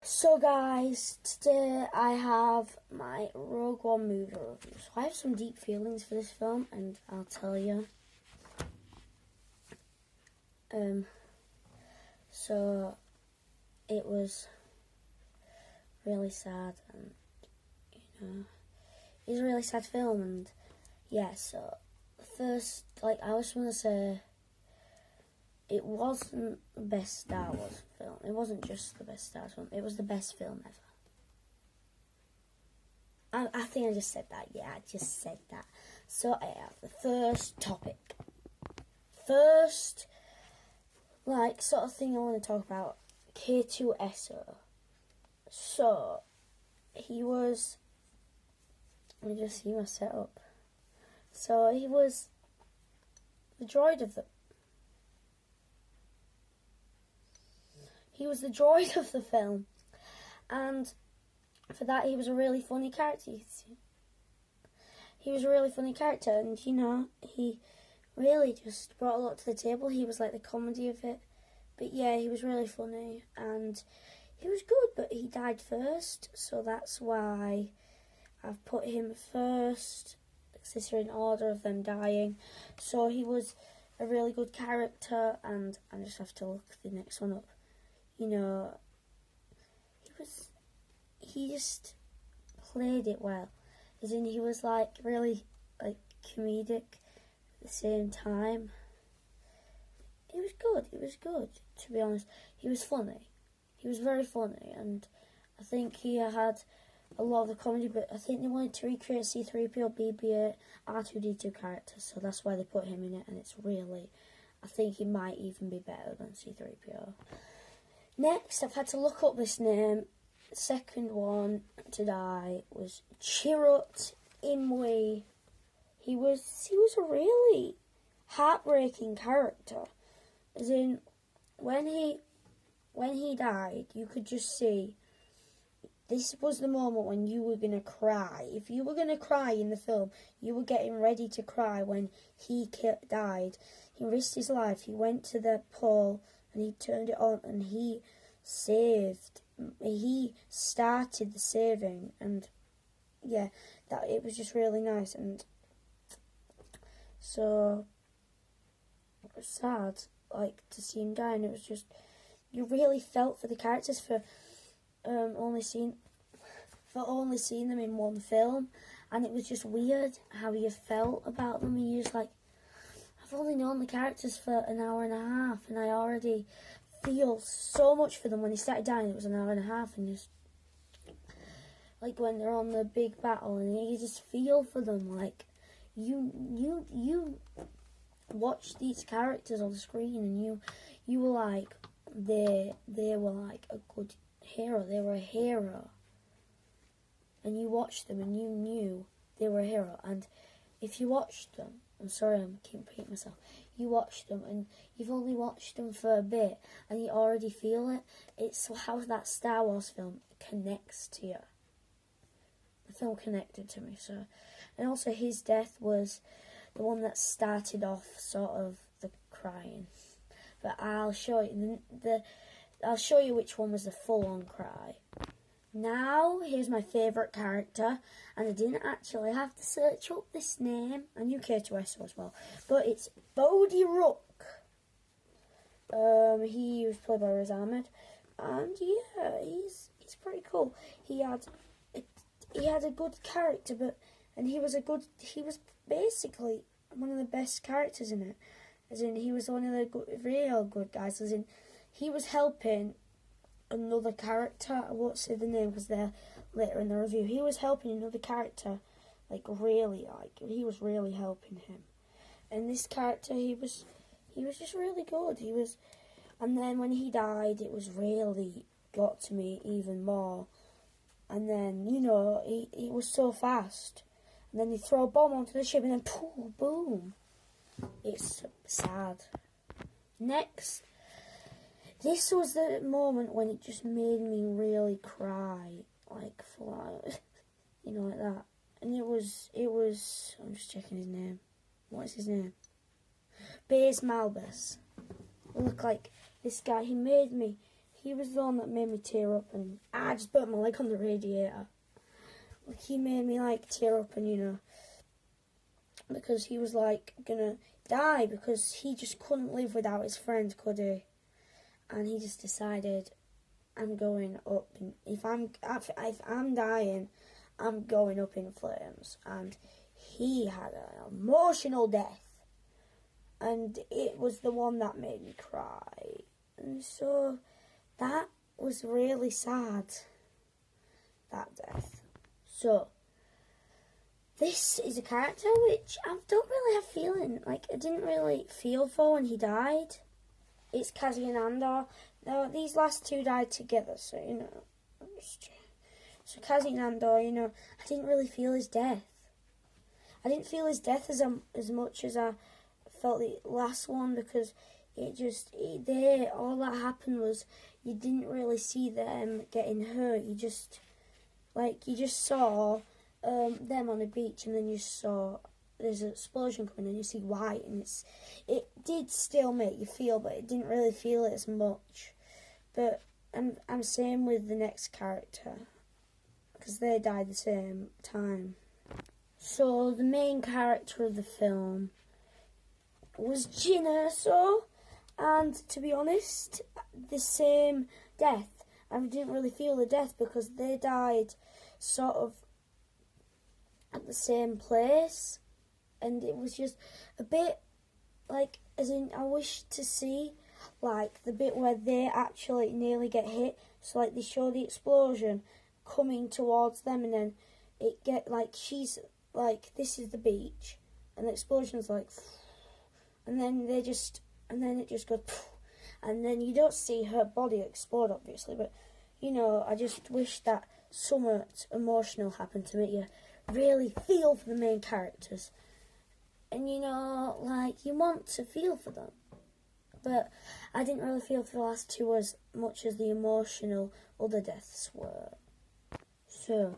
So guys, today I have my Rogue One movie review. So I have some deep feelings for this film, and I'll tell you. So it was really sad, and it was a really sad film, and yeah. So first, I was going to say, it wasn't the best Star Wars film. It wasn't just the best Star Wars film. It was the best film ever. I think I just said that. Yeah, I just said that. So I have the first topic. First, sort of thing I want to talk about. K2SO. So, he was... Let me just see my setup. So, he was the droid of the... He was the droid of the film. And for that, he was a really funny character. He was a really funny character, and he really just brought a lot to the table. He was like the comedy of it. But yeah, he was really funny, and he was good, but he died first, so that's why I've put him first, because they're in order of them dying. So he was a really good character, and I just have to look the next one up. He just played it well. As in, he was really comedic at the same time. It was good, to be honest. He was funny. He was very funny, and I think he had a lot of the comedy, but I think they wanted to recreate C-3PO, BB-8, R2-D2 characters, so that's why they put him in it, and I think he might even be better than C-3PO. Next, I've had to look up this name. The second one to die was Chirrut Imwe. He was a really heartbreaking character. As in, when he died, you could just see this was the moment when you were going to cry. If you were going to cry in the film, you were getting ready to cry when he died. He risked his life. He went to the pole and he turned it on, and he started the saving, and yeah, that it was just really nice. And so it was sad, to see him die, and it was just, you really felt for the characters for only seeing them in one film, and it was just weird how you felt about them, and you're just like, I've only known the characters for an hour and a half, and I already feel so much for them. When he started dying, it was an hour and a half, and just when they're on the big battle, and you just feel for them, you watch these characters on the screen, and you were like, they were like a good hero. They were a hero, and you watched them, and you knew they were a hero. And if you watched them, I'm sorry, I keep repeating myself. You watched them, and you've only watched them for a bit, and you already feel it. It's how that Star Wars film connects to you. The film connected to me, so. And also, his death was the one that started off sort of the crying. But I'll show you I'll show you which one was the full-on cry. Now, here's my favourite character, and I didn't actually have to search up this name. I knew K2SO as well, but it's Bodhi Rook. He was played by Riz Ahmed, and yeah, he's pretty cool. He had a good character, he was basically one of the best characters in it. As in, he was one of the real good guys. As in, he was helping another character. I won't say the name because they're later in the review. He was helping another character, he was really helping him. And this character, he was just really good. And then when he died, it was really got to me even more. And then, he was so fast. And then they throw a bomb onto the ship, and then boom. It's sad. Next, this was the moment when it just made me really cry, like that. And it was, I'm just checking his name. What is his name? Baze Malbus. Look, this guy, he he was the one that made me tear up, and I just put my leg on the radiator. Like, he made me, like, tear up, and, you know, because he was, like, gonna die, because he just couldn't live without his friend, could he? And he just decided, I'm going up, and if I'm dying, I'm going up in flames. And he had an emotional death, and it was the one that made me cry. And so that was really sad, that death. So this is a character which I don't really have feeling, like, I didn't really feel for when he died. It's Kazi and Andor. Now, these last two died together, so, you know. So Kazi and Andor, you know, I didn't really feel his death. I didn't feel his death as much as I felt the last one, because all that happened was you didn't really see them getting hurt. You just saw them on the beach, and then you saw there's an explosion coming, and you see white, and it did still make you feel, but it didn't really feel it as much. But I'm same with the next character, because they died the same time. So the main character of the film was Jyn Erso, and to be honest, the same death. I didn't really feel the death because they died sort of at the same place, and it was just a bit like, as in, I wish to see like the bit where they actually nearly get hit. So like they show the explosion coming towards them, and then it get like, she's like, this is the beach, and the explosion's like, and then it just goes, and then you don't see her body explode, obviously, but you know, I just wish that something emotional happened to make you really feel for the main characters. And you know, like, you want to feel for them. But I didn't really feel for the last two as much as the emotional other deaths were. So,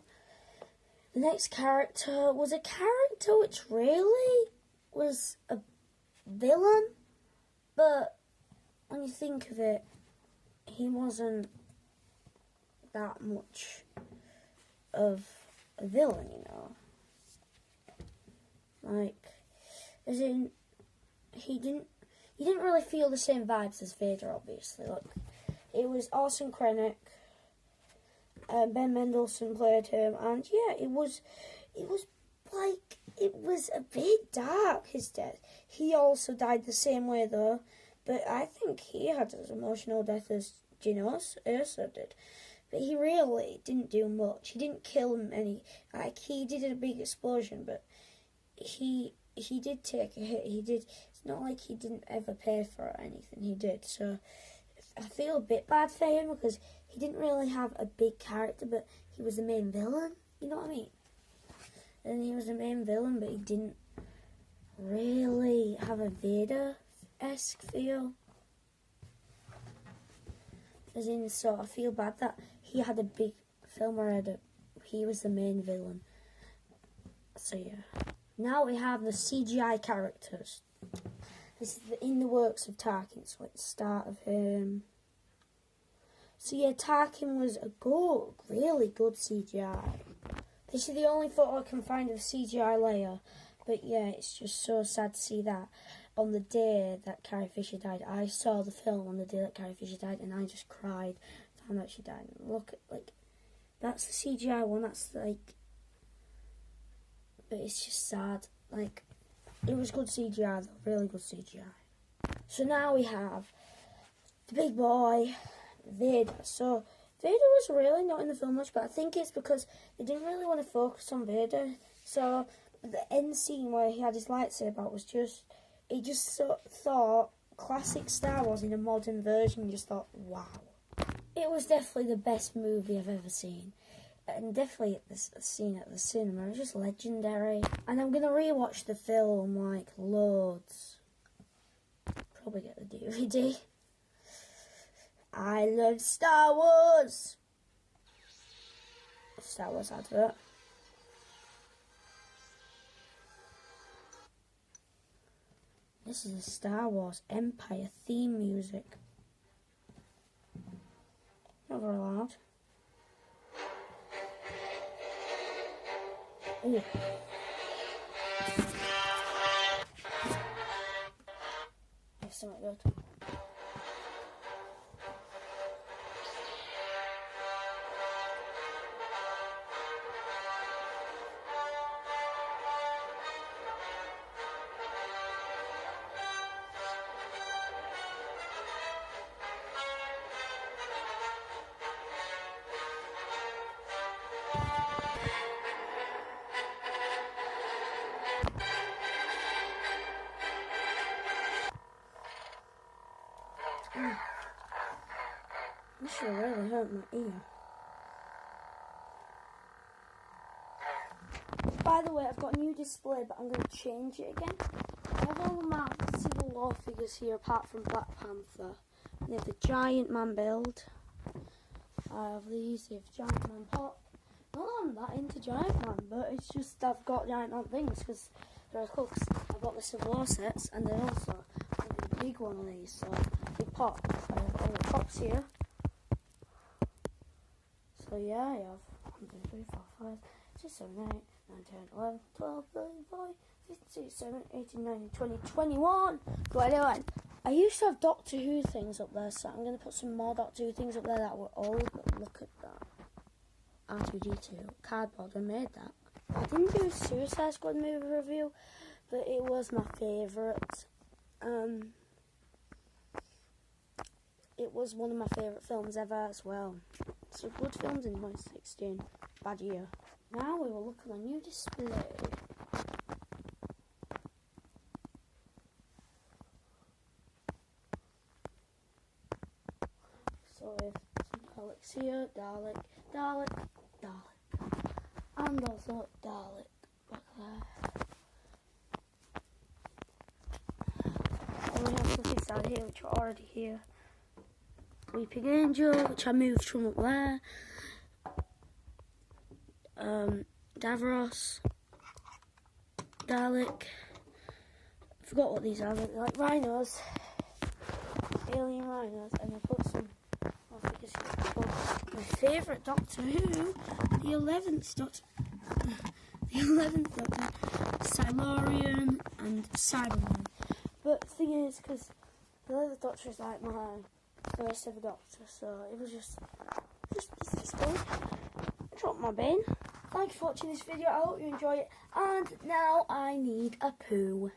the next character was a character which really was a villain. But when you think of it, he wasn't that much of a villain, you know. Like, as in, you didn't really feel the same vibes as Vader, obviously. Look, it was Orson Krennic, Ben Mendelsohn played him, and yeah, it was a bit dark, his death. He also died the same way though, but I think he had as emotional death as Jyn Erso did. But he really didn't do much. He didn't kill him any. Like, he did a big explosion, but he did take a hit. He did. It's not like he didn't ever pay for anything. He did. So I feel a bit bad for him because he didn't really have a big character, but he was the main villain. You know what I mean? And he was the main villain, but he didn't really have a Vader-esque feel. As in, so I feel bad that he had a big film where he was the main villain. So yeah. Now we have the CGI characters. This is in the works of Tarkin, so at the start of him. So yeah, Tarkin was a really good CGI. This is the only photo I can find of CGI Leia. But yeah, it's just so sad to see that on the day that Carrie Fisher died. I saw the film on the day that Carrie Fisher died, and I just cried, found out she died. And look at, like, that's the CGI one, that's like, but it's just sad. Like, it was good CGI though, really good CGI. So now we have the big boy, Vader. So Vader was really not in the film much, but I think it's because they didn't really want to focus on Vader. So the end scene where he had his lightsaber was just, he just thought classic Star Wars in a modern version, and just thought, wow. It was definitely the best movie I've ever seen. And definitely seen at the cinema. It was just legendary. And I'm going to rewatch the film, like, loads. Probably get the DVD. I love Star Wars. Star Wars advert. This is a Star Wars Empire theme music. Never allowed. Ooh. Here's something good. This should really hurt my ear. By the way, I've got a new display, but I'm going to change it again. I have all the Civil War figures here, apart from Black Panther. And they have the Giant Man build. I have these. They have Giant Man Pop. Not that I'm that into Giant Man, but it's just I've got Giant Man things because there are hooks. I bought the Civil War sets, and then also a big one of these. So big pop. I have all the pops here. So yeah, I have 1, 2, 3, 4, 5, 6, 7, 8, 9, 10, 11, 12, 13, 14, 15, 16, 17, 18, 19, 20, 21, 21. I used to have Doctor Who things up there, so I'm going to put some more Doctor Who things up there that were old. But look at that. R2-D2. Cardboard, I made that. I didn't do a Suicide Squad movie review, but it was my favourite. It was one of my favourite films ever as well. So good films in 2016. Bad year. Now we will look at my new display. So we have some Daleks here. Dalek, Dalek, Dalek. And also Dalek back there. And we have some things down here which are already here. Weeping Angel, which I moved from up there. Davros, Dalek. I forgot what these are. They're like rhinos, alien rhinos, and I put some more figures here. My favourite Doctor Who, the 11th Doctor, Silurian and Cyberman. But the thing is, because the 11th Doctor is like my first ever Doctor, so it was just good. Drop my bin. Thank you for watching this video. I hope you enjoy it. And now I need a poo.